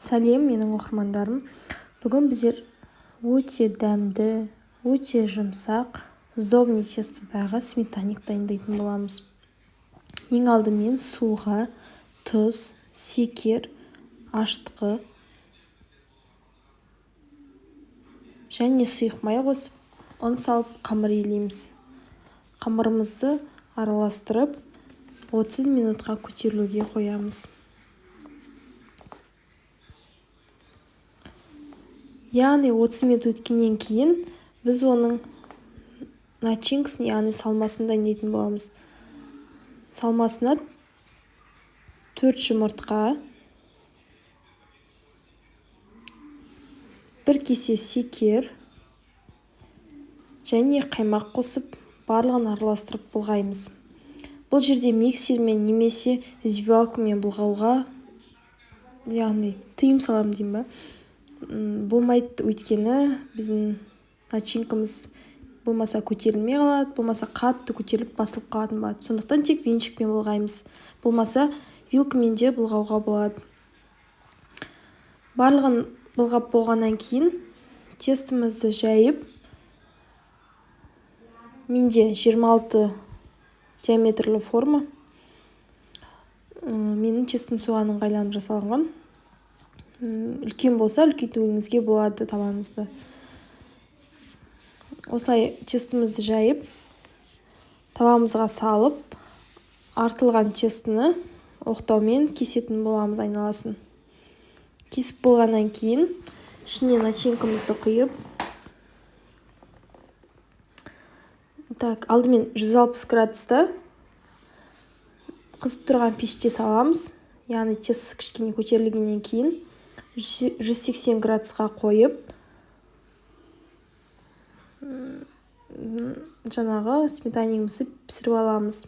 Сәлем менің оқырмандарым. Бүгін біздер өте дәмді, өте жұмсақ сдобный тестодағы сметаник дайындайтын боламыз. Ең алдымен суға тұз, секер, аштығы және сұйық май қосып, ұн салып қамыр илейміз. Қамырымызды араластырып 30 минутқа көтерілуге қоямыз. Яғни 30 минут өткеннен кейін біз оның начинкасын, яғни салмасын дайындайтын боламыз. Салмасына 4 жұмыртқа, 1 кесе секер және қаймақ қосып, барлығын араластырып былғаймыз. Бұл жерде миксермен немесе взбивалкамен былғауға, яғни тыйым салам деймін ба, болмайды, өйткені біздің начинкамыз болмаса көтерілмей қалады, болмаса қатты көтеріліп басылып қалатын болады. Сондықтан тек венчикпен былғаймыз. Болмаса вилкамен де былғауға болады. Барлығын былғап болғаннан кейін тестімізді жайып, менде 26 диаметрлі форма. Менің тестім соған ыңғайланып жасалған. Үлкен болса, үлкейтуіңізге болады табаныңызды. Осылай тестімізді жайып, табамызға салып, артылған тестіні оқтаумен кесетін боламыз айналасын. Кесіп болғаннан кейін ішіне начинкамызды құйып, алдымен 160 градуста қызып тұрған пеште саламыз. Яғни тест кішкене көтерілгеннен кейін 180 градусқа қойып, жаңағы сметанигімізді пісіріп аламыз.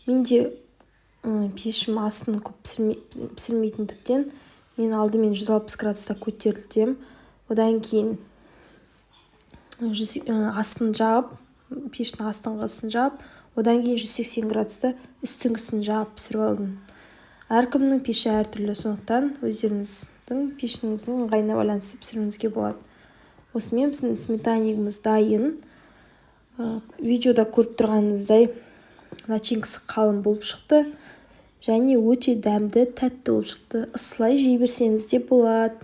Менде пешім астын көп пісірмейтіндіктен мен алдымен 160 градуста көтерілтем. Одан кейін астын жап, пештің астыңғысын жап, одан кейін 180 градуста үстіңгісін жап пісіріп алдым. Әркімнің пеші әртүрлі, сондықтан өздеріңіздің пешіңіздің ыңғайына байланысты пісіруіңізге болады. Осымен біздің сметанигіміз дайын. Видеода көріп тұрғаныңыздай начинкасы қалың болып шықты және өте дәмді, тәтті болып шықты. Ысылай жей берсеңіз де болады.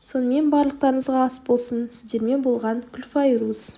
Сонымен барлықтарыңызға ас болсын. Сіздермен болған Күлфайрус.